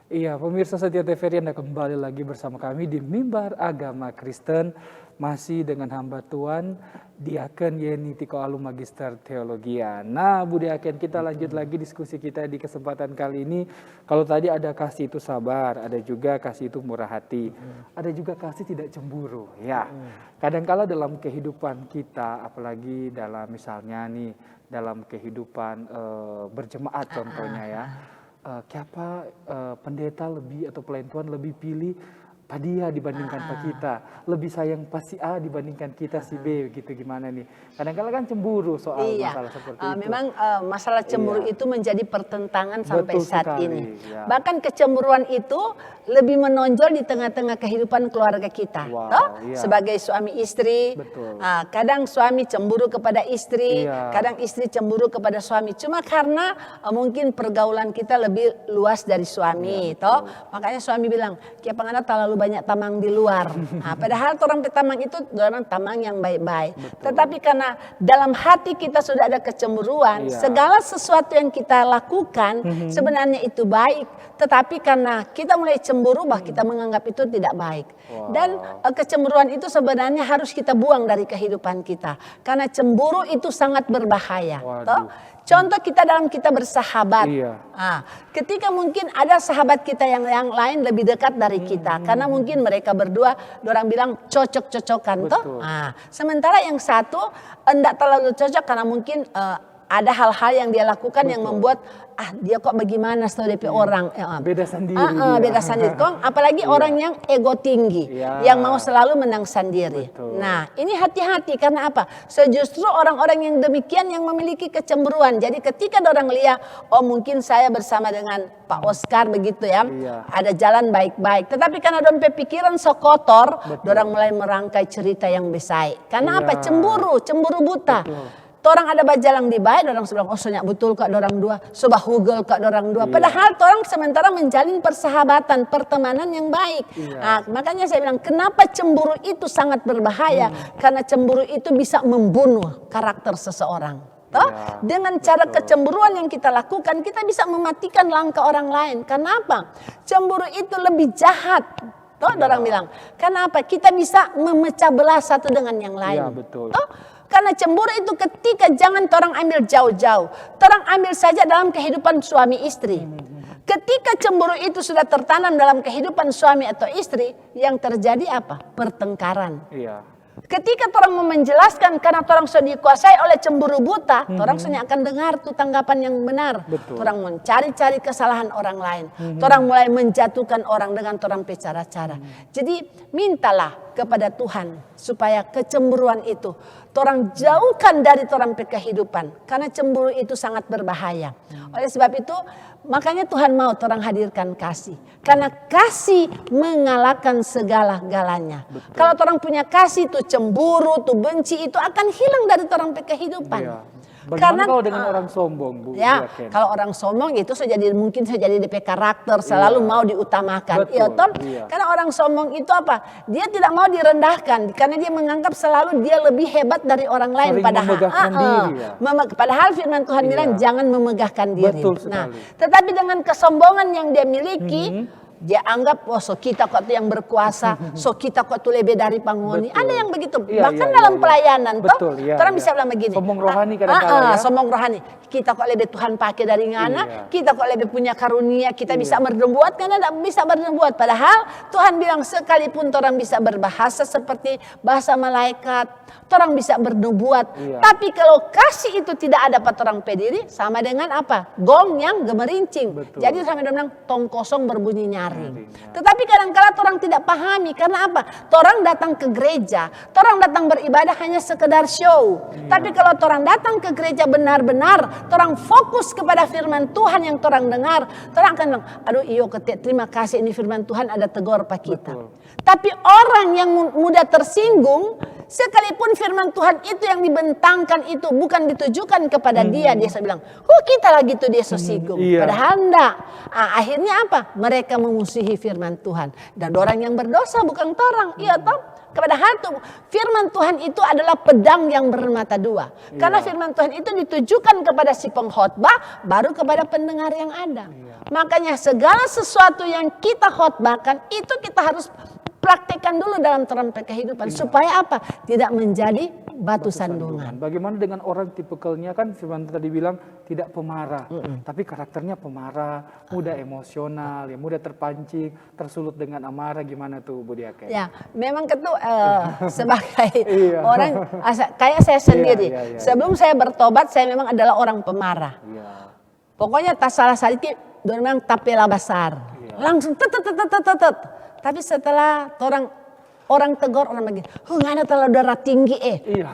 Iya, pemirsa setia TVRI Anda kembali lagi bersama kami di Mimbar Agama Kristen, masih dengan hamba Tuhan Diaken Yeni Tiko Alum Magister Teologia. Nah, Bu Diaken, kita lanjut lagi diskusi kita di kesempatan kali ini. Kalau tadi ada kasih itu sabar, ada juga kasih itu murah hati, ada juga kasih tidak cemburu. Ya, kadangkala dalam kehidupan kita, apalagi dalam misalnya nih dalam kehidupan berjemaat contohnya ya. Siapa pendeta lebih atau pelayan Tuhan lebih pilih dia dibandingkan Pak kita, lebih sayang pas si A dibandingkan kita si B, gitu gimana nih? Kadang-kadang kan cemburu soal masalah seperti itu. Memang masalah cemburu itu menjadi pertentangan sampai Betul saat sekali, ini. ya. Bahkan kecemburuan itu lebih menonjol di tengah-tengah kehidupan keluarga kita. Wow, iya. Sebagai suami istri, Betul. kadang suami cemburu kepada istri, Iya. kadang istri cemburu kepada suami. Cuma karena mungkin pergaulan kita lebih luas dari suami, toh. Makanya suami bilang, "Kia pangana terlalu banyak tamang di luar." Padahal orang tamang itu orang tamang yang baik-baik. Tetapi karena dalam hati kita sudah ada kecemburuan, segala sesuatu yang kita lakukan sebenarnya itu baik. Tetapi karena kita mulai cemburu, kita menganggap itu tidak baik. Dan kecemburuan itu sebenarnya harus kita buang dari kehidupan kita. Karena cemburu itu sangat berbahaya. Toh? Contoh kita bersahabat. Ketika mungkin ada sahabat kita yang lain lebih dekat dari kita. Karena mungkin mereka berdua, orang bilang cocok-cocokan. Toh? Sementara yang satu tidak terlalu cocok karena mungkin ada hal-hal yang dia lakukan yang membuat dia kok bagaimana setelah DP orang. Beda sendiri. Beda sendiri. Apalagi orang yang ego tinggi. Yang mau selalu menang sendiri. Betul. Nah ini hati-hati karena apa? Justru orang-orang yang demikian yang memiliki kecemburuan. Jadi ketika orang lihat, mungkin saya bersama dengan Pak Oscar begitu ya. Ada jalan baik-baik. Tetapi karena orang pikiran so kotor, orang mulai merangkai cerita yang besar. Karena apa? Cemburu buta. Orang ada bajalang di baik, orang sebelah soalnya betul kak orang dua, sobah hugel kak orang dua. Padahal orang sementara menjalin persahabatan, pertemanan yang baik. Makanya saya bilang kenapa cemburu itu sangat berbahaya? Karena cemburu itu bisa membunuh karakter seseorang. Dengan cara kecemburuan yang kita lakukan, kita bisa mematikan langkah orang lain. Kenapa? Cemburu itu lebih jahat. Orang bilang, kenapa? Kita bisa memecah belah satu dengan yang lain. Betul. Karena cemburu itu ketika jangan orang ambil jauh-jauh. Orang ambil saja dalam kehidupan suami istri. Ketika cemburu itu sudah tertanam dalam kehidupan suami atau istri, yang terjadi apa? Pertengkaran. Ketika orang mau menjelaskan karena orang sudah dikuasai oleh cemburu buta, orang sudah akan dengar tuh tanggapan yang benar. Orang mencari-cari kesalahan orang lain. Orang mulai menjatuhkan orang dengan orang cara-cara. Jadi mintalah kepada Tuhan supaya kecemburuan itu orang jauhkan dari orang kehidupan. Karena cemburu itu sangat berbahaya. Oleh sebab itu makanya Tuhan mau orang hadirkan kasih. Karena kasih mengalahkan segala-galanya. Kalau orang punya kasih itu cemburu, tuh benci itu akan hilang dari orang kehidupan. Bagaimana kalau dengan orang sombong, Bu? Kalau orang sombong itu mungkin jadi DP karakter selalu mau diutamakan. Karena orang sombong itu apa? Dia tidak mau direndahkan karena dia menganggap selalu dia lebih hebat dari orang lain. Padahal firman Tuhan bilang jangan memegahkan diri. Tetapi dengan kesombongan yang dia miliki, dia anggap so kita kok tuh yang berkuasa, so kita kok tuh lebih dari pangoni. Ada yang begitu. Bahkan dalam pelayanan orang bisa bilang begini. Sombong rohani kadang-kadang sombong rohani. Kita kok lebih Tuhan pakai dari ngana, kita kok lebih punya karunia, kita bisa bernubuat karena tidak bisa bernubuat. Padahal Tuhan bilang sekalipun orang bisa berbahasa seperti bahasa malaikat, orang bisa bernubuat. Tapi kalau kasih itu tidak ada pada orang pediri, sama dengan apa? Gong yang gemerincing. Jadi sama dengan tong kosong berbunyi nyaring. Tetapi kadang-kala orang tidak pahami karena apa? Orang datang ke gereja, orang datang beribadah hanya sekedar show. Tapi kalau orang datang ke gereja benar-benar, orang fokus kepada firman Tuhan yang orang dengar, orang akan bilang, aduh iyo terima kasih ini firman Tuhan ada tegur pak kita. Tapi orang yang mudah tersinggung, sekalipun firman Tuhan itu yang dibentangkan itu bukan ditujukan kepada dia bilang, kita lagi tuh dia sesinggung. Padahal enggak. Akhirnya apa? Mereka memusuhi firman Tuhan. Dan orang yang berdosa bukan orang. Padahal firman Tuhan itu adalah pedang yang bermata dua. Karena firman Tuhan itu ditujukan kepada si pengkhotbah, baru kepada pendengar yang ada. Makanya segala sesuatu yang kita khotbahkan itu kita harus praktekkan dulu dalam terang kehidupan. Supaya apa? Tidak menjadi batu sandungan. Bagaimana dengan orang tipikalnya, kan firman tadi bilang tidak pemarah, tapi karakternya pemarah, mudah emosional, ya mudah terpancing, tersulut dengan amarah, gimana tuh Bu Diaken? Ya, memang sebagai orang kayak saya sendiri, sebelum saya bertobat saya memang adalah orang pemarah. Pokoknya tak salah sedikit, dia memang tapela besar, langsung tet. Tapi setelah orang tegur, orang begini, ngana terlalu darah tinggi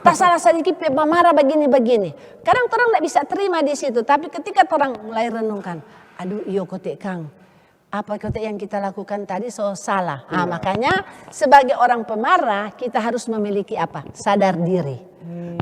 tak salah sedikit pemarah begini. Kadang orang tidak bisa terima di situ, tapi ketika orang mulai renungkan, aduh iyo kote Kang, apa kote yang kita lakukan tadi salah. Makanya sebagai orang pemarah kita harus memiliki apa? Sadar diri.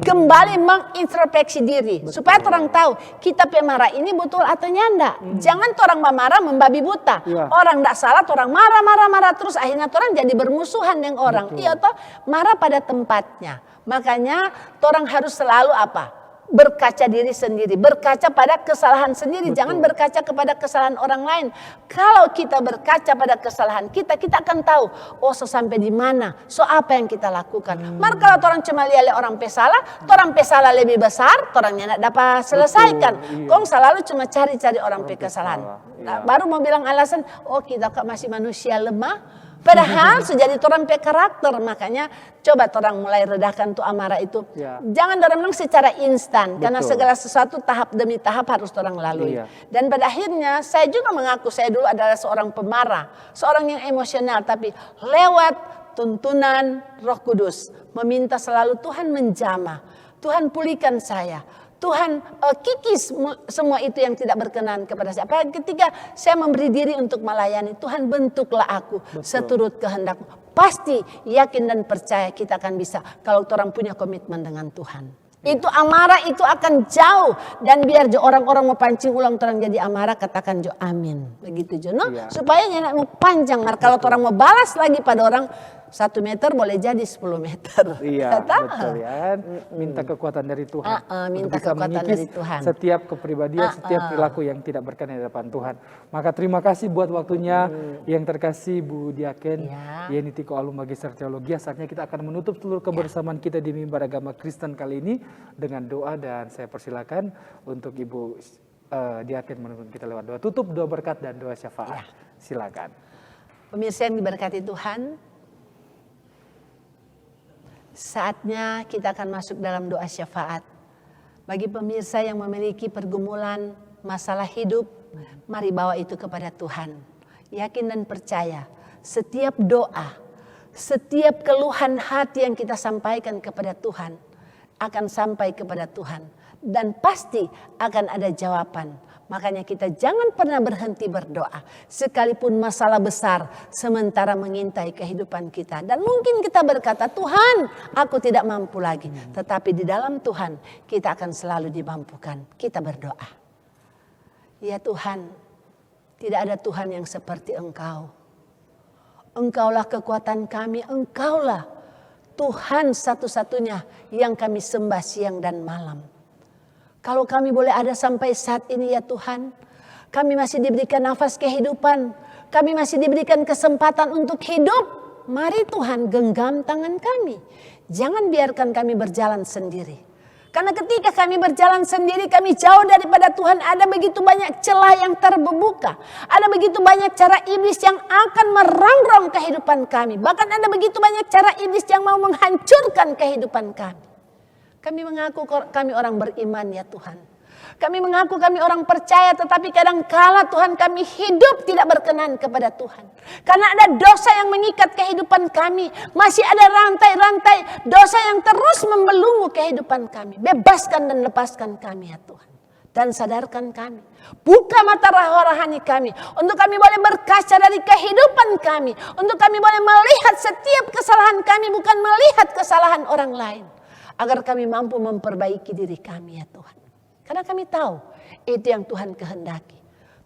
Kembali mengintrospeksi diri. Supaya orang tahu kita pemarah ini betul atau nyanda. Jangan orang memarah membabi buta. Orang tidak salah, orang marah terus akhirnya orang jadi bermusuhan dengan orang. Iya toh, marah pada tempatnya. Makanya orang harus selalu apa? Berkaca diri sendiri, berkaca pada kesalahan sendiri, jangan berkaca kepada kesalahan orang lain. Kalau kita berkaca pada kesalahan kita akan tahu, sampai di mana, apa yang kita lakukan. Maka kalau orang cuma lihat orang pesalah lebih besar, orangnya tidak dapat selesaikan. Kong selalu cuma cari-cari orang kesalahan. Baru mau bilang alasan, kita masih manusia lemah. Padahal sejadi orang pe karakter, makanya coba orang mulai redahkan tuh amarah itu. Jangan orang bilang secara instan, karena segala sesuatu tahap demi tahap harus orang lalui. Dan pada akhirnya saya juga mengaku saya dulu adalah seorang pemarah, seorang yang emosional, tapi lewat tuntunan Roh Kudus meminta selalu Tuhan menjamah, Tuhan pulihkan saya. Tuhan kikis semua itu yang tidak berkenan kepada saya. Apalagi ketika saya memberi diri untuk melayani, Tuhan bentuklah aku seturut kehendak-Mu. Pasti yakin dan percaya kita akan bisa kalau orang punya komitmen dengan Tuhan. Itu amarah itu akan jauh, dan biar orang-orang mau pancing ulang orang jadi amarah, katakan amin. Begitu supaya nyenak mau panjang. Kalau orang mau balas lagi pada orang 1 meter boleh jadi 10 meter. Betul ya. Minta kekuatan dari Tuhan. Minta kekuatan dari Tuhan. Setiap kepribadian, setiap perilaku yang tidak berkenan di hadapan Tuhan. Maka terima kasih buat waktunya yang terkasih Bu Diaken Yeni Tiko Alum Magister Teologi. Saatnya kita akan menutup seluruh kebersamaan kita di Mimbar Agama Kristen kali ini dengan doa, dan saya persilakan untuk Ibu Diaken menuntun kita lewat doa tutup, doa berkat dan doa syafaat. Silakan. Pemirsa yang diberkati Tuhan, saatnya kita akan masuk dalam doa syafaat. Bagi pemirsa yang memiliki pergumulan masalah hidup, mari bawa itu kepada Tuhan. Yakin dan percaya, setiap doa, setiap keluhan hati yang kita sampaikan kepada Tuhan akan sampai kepada Tuhan, dan pasti akan ada jawaban. Makanya kita jangan pernah berhenti berdoa, sekalipun masalah besar sementara mengintai kehidupan kita. Dan mungkin kita berkata, Tuhan, aku tidak mampu lagi. Tetapi di dalam Tuhan kita akan selalu dimampukan. Kita berdoa. Ya Tuhan, tidak ada Tuhan yang seperti Engkau. Engkaulah kekuatan kami, Engkaulah Tuhan satu-satunya yang kami sembah siang dan malam. Kalau kami boleh ada sampai saat ini ya Tuhan, kami masih diberikan nafas kehidupan, kami masih diberikan kesempatan untuk hidup. Mari Tuhan genggam tangan kami. Jangan biarkan kami berjalan sendiri. Karena ketika kami berjalan sendiri, kami jauh daripada Tuhan. Ada begitu banyak celah yang terbuka. Ada begitu banyak cara iblis yang akan merongrong kehidupan kami. Bahkan ada begitu banyak cara iblis yang mau menghancurkan kehidupan kami. Kami mengaku kami orang beriman ya Tuhan. Kami mengaku kami orang percaya, tetapi kadangkala Tuhan kami hidup tidak berkenan kepada Tuhan. Karena ada dosa yang mengikat kehidupan kami. Masih ada rantai-rantai dosa yang terus membelenggu kehidupan kami. Bebaskan dan lepaskan kami ya Tuhan. Dan sadarkan kami. Buka mata rohani kami. Untuk kami boleh berkaca dari kehidupan kami. Untuk kami boleh melihat setiap kesalahan kami, bukan melihat kesalahan orang lain. Agar kami mampu memperbaiki diri kami ya Tuhan. Karena kami tahu itu yang Tuhan kehendaki.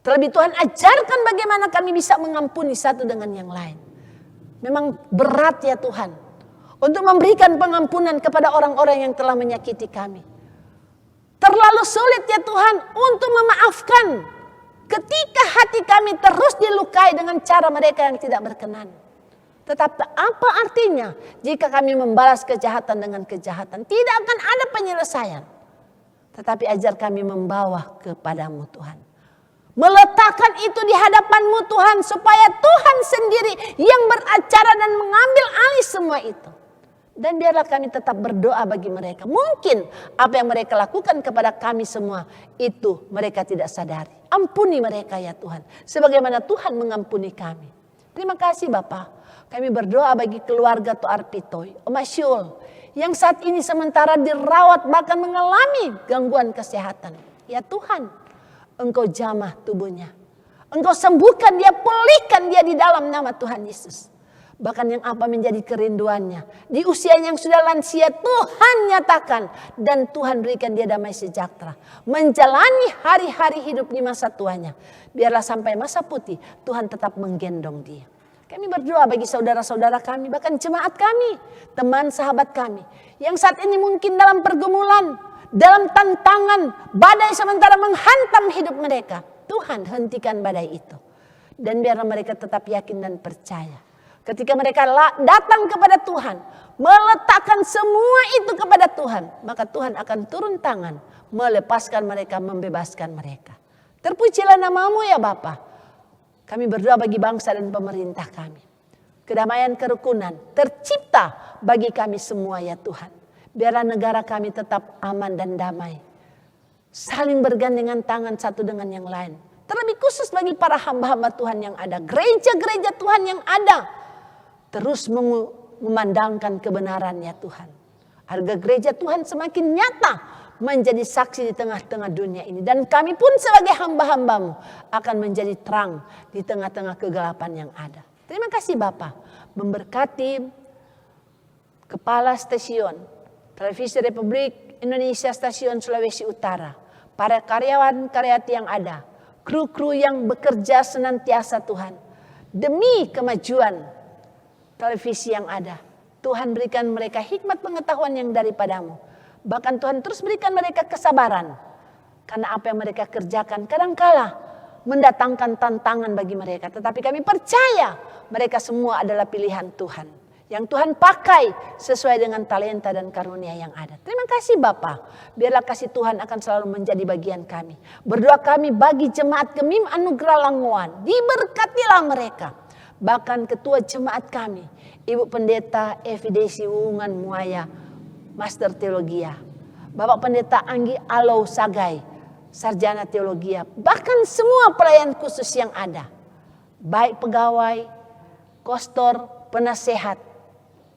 Terlebih Tuhan ajarkan bagaimana kami bisa mengampuni satu dengan yang lain. Memang berat ya Tuhan. untuk memberikan pengampunan kepada orang-orang yang telah menyakiti kami. Terlalu sulit ya Tuhan untuk memaafkan ketika hati kami terus dilukai dengan cara mereka yang tidak berkenan. Tetapi apa artinya jika kami membalas kejahatan dengan kejahatan? Tidak akan ada penyelesaian. Tetapi ajar kami membawa kepadamu Tuhan. Meletakkan itu di hadapanmu Tuhan, supaya Tuhan sendiri yang beracara dan mengambil alih semua itu. Dan biarlah kami tetap berdoa bagi mereka. Mungkin apa yang mereka lakukan kepada kami semua itu mereka tidak sadari. Ampuni mereka ya Tuhan, sebagaimana Tuhan mengampuni kami. Terima kasih Bapak. Kami berdoa bagi keluarga Toar Pitoy, Om Asyul, yang saat ini sementara dirawat bahkan mengalami gangguan kesehatan. Ya Tuhan, Engkau jamah tubuhnya. Engkau sembuhkan dia, pulihkan dia di dalam nama Tuhan Yesus. Bahkan yang apa menjadi kerinduannya, di usia yang sudah lansia, Tuhan nyatakan dan Tuhan berikan dia damai sejahtera. Menjalani hari-hari hidup di masa tuanya. Biarlah sampai masa putih Tuhan tetap menggendong dia. Kami berdoa bagi saudara-saudara kami, bahkan jemaat kami, teman sahabat kami, yang saat ini mungkin dalam pergumulan, dalam tantangan, badai sementara menghantam hidup mereka. Tuhan hentikan badai itu. Dan biarlah mereka tetap yakin dan percaya. Ketika mereka datang kepada Tuhan, meletakkan semua itu kepada Tuhan, maka Tuhan akan turun tangan, melepaskan mereka, membebaskan mereka. Terpujilah namamu ya Bapa. Kami berdoa bagi bangsa dan pemerintah kami. Kedamaian kerukunan tercipta bagi kami semua ya Tuhan. Biarlah negara kami tetap aman dan damai. Saling bergandengan tangan satu dengan yang lain. Terlebih khusus bagi para hamba-hamba Tuhan yang ada. Gereja-gereja Tuhan yang ada. Terus memandangkan kebenaran ya Tuhan. Harga gereja Tuhan semakin nyata menjadi saksi di tengah-tengah dunia ini. Dan kami pun sebagai hamba-hambamu akan menjadi terang di tengah-tengah kegelapan yang ada. Terima kasih Bapa, memberkati Kepala Stasiun Televisi Republik Indonesia Stasiun Sulawesi Utara, para karyawan-karyawati yang ada, kru-kru yang bekerja senantiasa Tuhan, demi kemajuan televisi yang ada. Tuhan berikan mereka hikmat pengetahuan yang daripadamu. Bahkan Tuhan terus berikan mereka kesabaran. Karena apa yang mereka kerjakan kadangkala mendatangkan tantangan bagi mereka. Tetapi kami percaya mereka semua adalah pilihan Tuhan. Yang Tuhan pakai sesuai dengan talenta dan karunia yang ada. Terima kasih Bapa. Biarlah kasih Tuhan akan selalu menjadi bagian kami. Berdoa kami bagi jemaat Gemim Anugerah Langowan. Diberkatilah mereka. Bahkan ketua jemaat kami, Ibu Pendeta Evi Desi Wuungan Muaya, Master Teologia. Bapak Pendeta Anggi Alau Sagai, Sarjana Teologia. Bahkan semua pelayan khusus yang ada. Baik pegawai, kostor, penasehat,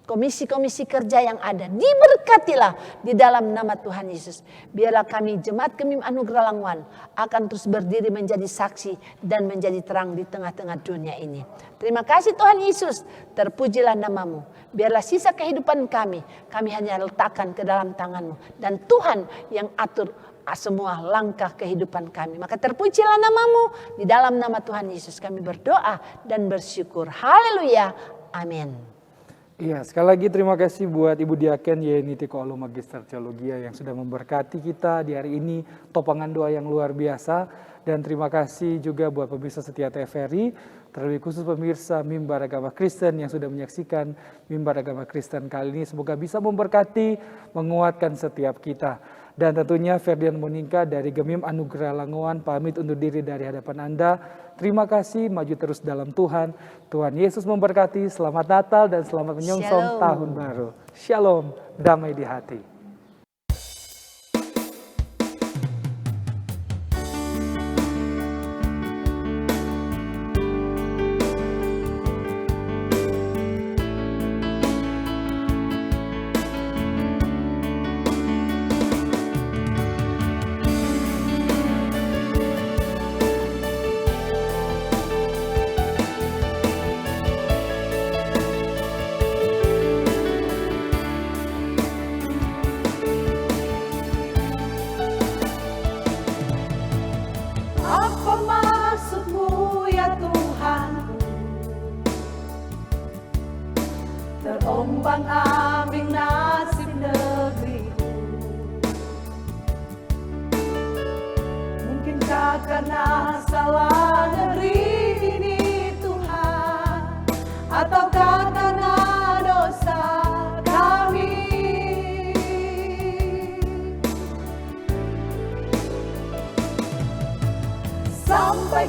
komisi-komisi kerja yang ada. Diberkatilah di dalam nama Tuhan Yesus. Biarlah kami jemaat Gemim Anugerah Langowan akan terus berdiri menjadi saksi dan menjadi terang di tengah-tengah dunia ini. Terima kasih Tuhan Yesus. Terpujilah namamu. Biarlah sisa kehidupan kami hanya letakkan ke dalam tanganmu. Dan Tuhan yang atur semua langkah kehidupan kami. Maka terpujilah namamu. Di dalam nama Tuhan Yesus kami berdoa dan bersyukur. Haleluya. Amin. Iya, sekali lagi terima kasih buat Ibu Diaken Yeni Tiko Alu Magister Teologia yang sudah memberkati kita di hari ini, topangan doa yang luar biasa. Dan terima kasih juga buat pemirsa setia TVRI, terlebih khusus pemirsa Mimbar Agama Kristen yang sudah menyaksikan Mimbar Agama Kristen kali ini. Semoga bisa memberkati, menguatkan setiap kita. Dan tentunya Ferdian Monika dari Gemim Anugerah Langowan pamit undur diri dari hadapan Anda. Terima kasih, maju terus dalam Tuhan. Tuhan Yesus memberkati, selamat Natal dan selamat menyongsong tahun baru. Shalom, damai di hati.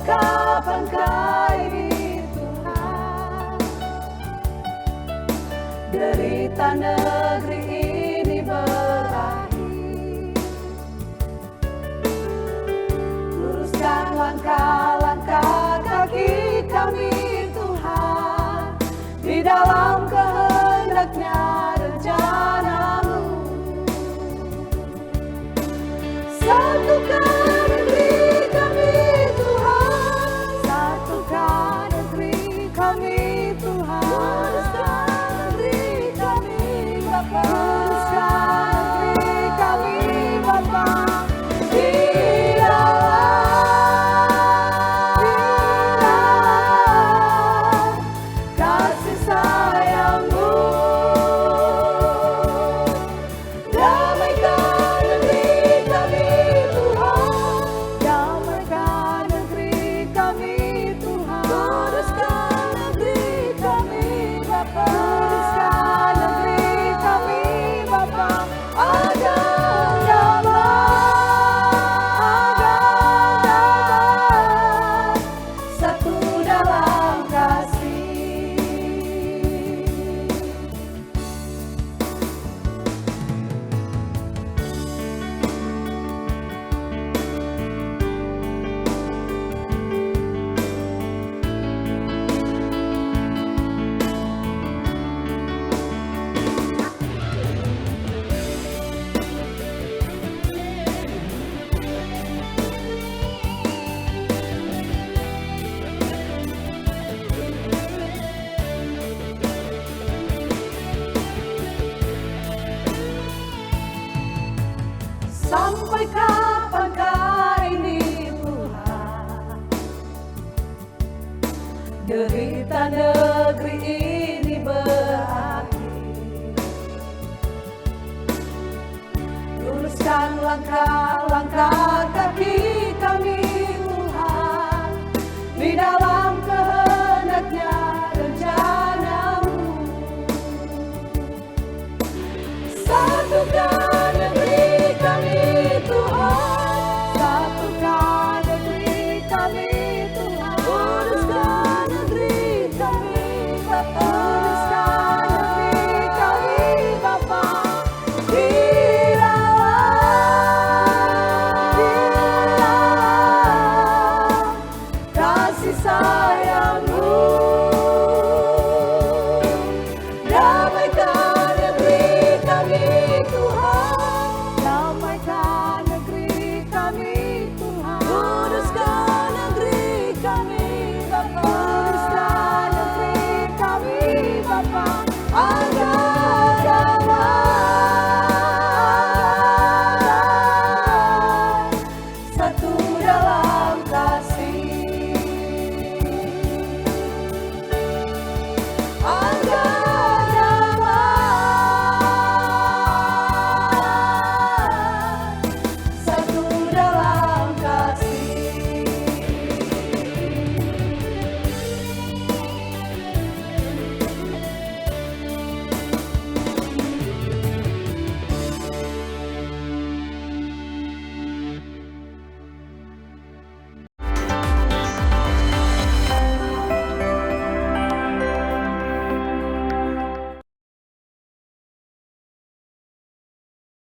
kapankah ini Tuhan, derita negeri ini berakhir. Luruskan langkah-langkah kaki kami Tuhan, di dalam kehendaknya rencana-Mu. Satukan negeri kami Tuhan, satukan negeri kami Tuhan. Luruskan negeri kami Bapa, luruskan negeri kami Bapa. Di dalam kasih sayang-Mu, damaikan negeri kami Tuhan, damaikan negeri kami Tuhan. Luruskan negeri kami Bapa, luruskan negeri kami Bapa. Agar damai, satu dalam kasih. Sampai kapankah ini Tuhan, derita negeri ini berakhir. Luruskan langkah-langkah kaki